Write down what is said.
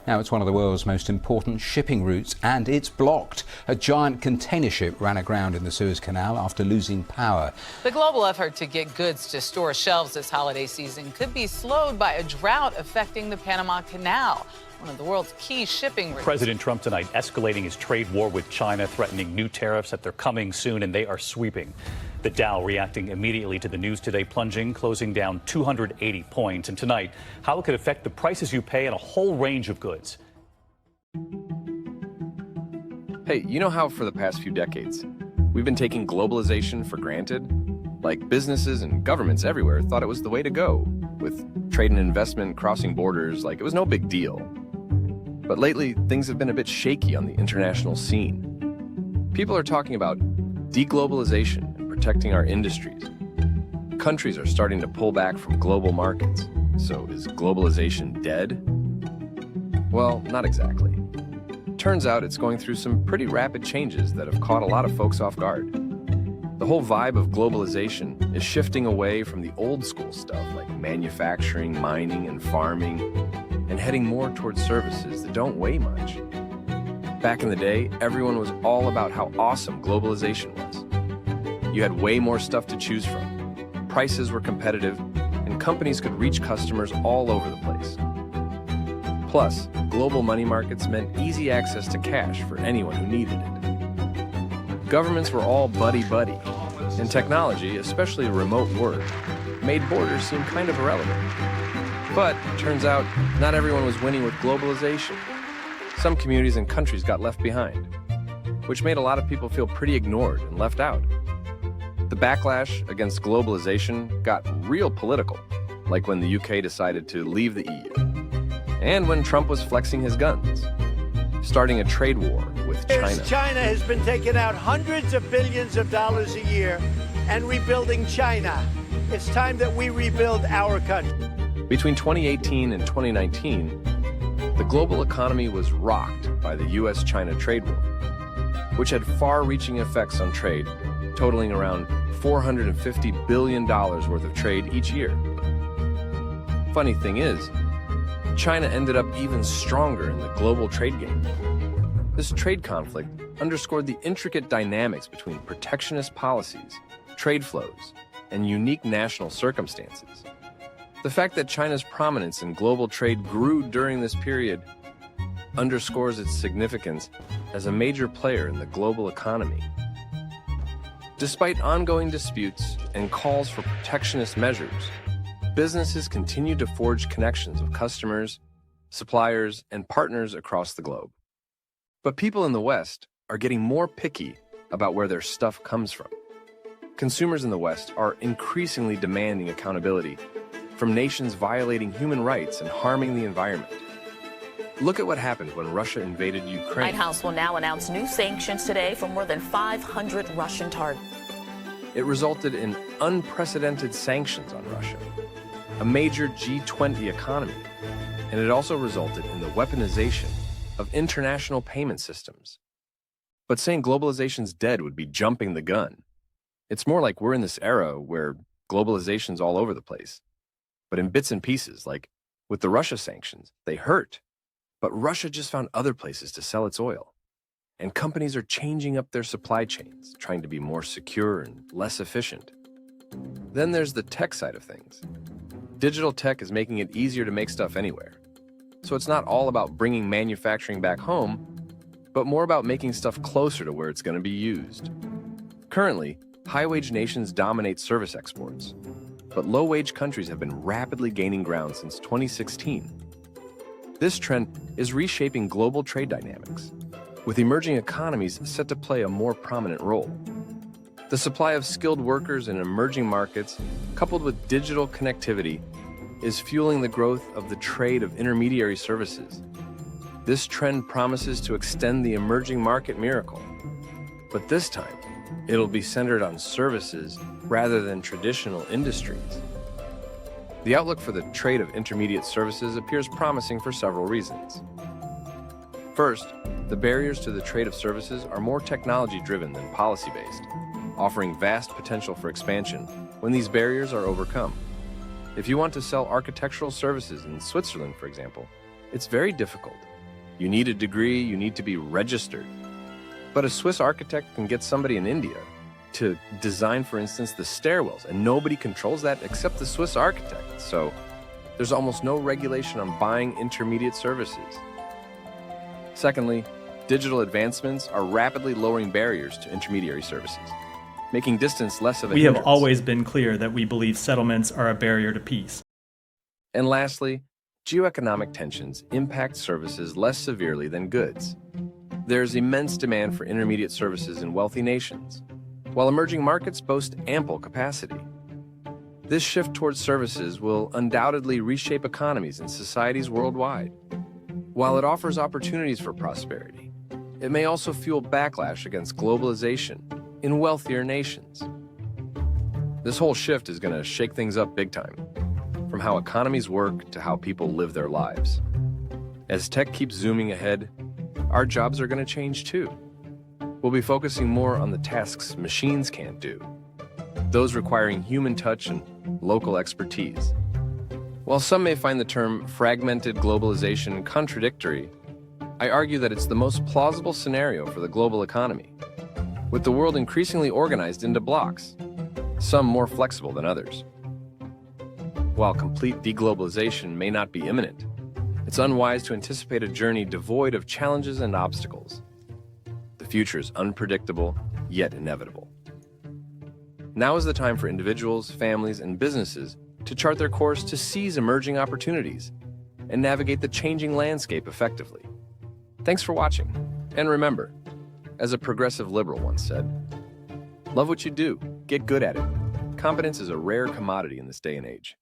Now it's one of the world's most important shipping routes and it's blocked. A giant container ship ran aground in the Suez Canal after losing power. The global effort to get goods to store shelves this holiday season could be slowed by a drought affecting the Panama Canal, one of the world's key shipping routes. President Trump tonight escalating his trade war with China, threatening new tariffs that they're coming soon, and they are sweeping. The Dow reacting immediately to the news today, plunging, closing down 280 points. And tonight, how it could affect the prices you pay on a whole range of goods. Hey, you know how for the past few decades, we've been taking globalization for granted? Like businesses and governments everywhere thought it was the way to go, with trade and investment crossing borders like it was no big deal. But lately, things have been a bit shaky on the international scene. People are talking about deglobalization and protecting our industries. Countries are starting to pull back from global markets. So is globalization dead? Well, not exactly. Turns out it's going through some pretty rapid changes that have caught a lot of folks off guard. The whole vibe of globalization is shifting away from the old school stuff like manufacturing, mining, and farming, and heading more towards services that don't weigh much. Back in the day, everyone was all about how awesome globalization was. You had way more stuff to choose from. Prices were competitive, and companies could reach customers all over the place. Plus, global money markets meant easy access to cash for anyone who needed it. Governments were all buddy-buddy, and technology, especially remote work, made borders seem kind of irrelevant. But it turns out not everyone was winning with globalization. Some communities and countries got left behind, which made a lot of people feel pretty ignored and left out. The backlash against globalization got real political, like when the UK decided to leave the EU, and when Trump was flexing his guns, starting a trade war with China. China has been taking out hundreds of billions of dollars a year and rebuilding China. It's time that we rebuild our country. Between 2018 and 2019, the global economy was rocked by the US-China trade war, which had far-reaching effects on trade, totaling around $450 billion worth of trade each year. Funny thing is, China ended up even stronger in the global trade game. This trade conflict underscored the intricate dynamics between protectionist policies, trade flows, and unique national circumstances. The fact that China's prominence in global trade grew during this period underscores its significance as a major player in the global economy. Despite ongoing disputes and calls for protectionist measures, businesses continue to forge connections with customers, suppliers, and partners across the globe. But people in the West are getting more picky about where their stuff comes from. Consumers in the West are increasingly demanding accountability from nations violating human rights and harming the environment. Look at what happened when Russia invaded Ukraine. The White House will now announce new sanctions today for more than 500 Russian targets. It resulted in unprecedented sanctions on Russia, a major G20 economy, and it also resulted in the weaponization of international payment systems. But saying globalization's dead would be jumping the gun. It's more like we're in this era where globalization's all over the place, but in bits and pieces, like with the Russia sanctions, they hurt. But Russia just found other places to sell its oil. And companies are changing up their supply chains, trying to be more secure and less efficient. Then there's the tech side of things. Digital tech is making it easier to make stuff anywhere. So it's not all about bringing manufacturing back home, but more about making stuff closer to where it's going to be used. Currently, high-wage nations dominate service exports, but low-wage countries have been rapidly gaining ground since 2016. This trend is reshaping global trade dynamics, with emerging economies set to play a more prominent role. The supply of skilled workers in emerging markets, coupled with digital connectivity, is fueling the growth of the trade of intermediary services. This trend promises to extend the emerging market miracle, but this time, it'll be centered on services rather than traditional industries. The outlook for the trade of intermediate services appears promising for several reasons. First, the barriers to the trade of services are more technology-driven than policy-based, offering vast potential for expansion when these barriers are overcome. If you want to sell architectural services in Switzerland, for example, it's very difficult You need a degree, you need to be registered. But a Swiss architect can get somebody in India to design, for instance, the stairwells, and nobody controls that except the Swiss architect. So there's almost no regulation on buying intermediate services. Secondly, digital advancements are rapidly lowering barriers to intermediary services, making distance less of a hindrance. We have always been clear that we believe settlements are a barrier to peace. And lastly, geoeconomic tensions impact services less severely than goods. There's immense demand for intermediate services in wealthy nations, while emerging markets boast ample capacity. This shift towards services will undoubtedly reshape economies and societies worldwide. While it offers opportunities for prosperity, it may also fuel backlash against globalization in wealthier nations. This whole shift is going to shake things up big time, from how economies work to how people live their lives. As tech keeps zooming ahead, our jobs are going to change too. We'll be focusing more on the tasks machines can't do, those requiring human touch and local expertise. While some may find the term fragmented globalization contradictory, I argue that it's the most plausible scenario for the global economy, with the world increasingly organized into blocks, some more flexible than others. While complete deglobalization may not be imminent, it's unwise to anticipate a journey devoid of challenges and obstacles. The future is unpredictable, yet inevitable. Now is the time for individuals, families, and businesses to chart their course to seize emerging opportunities and navigate the changing landscape effectively. Thanks for watching. And remember, as a progressive liberal once said, love what you do, get good at it. Competence is a rare commodity in this day and age.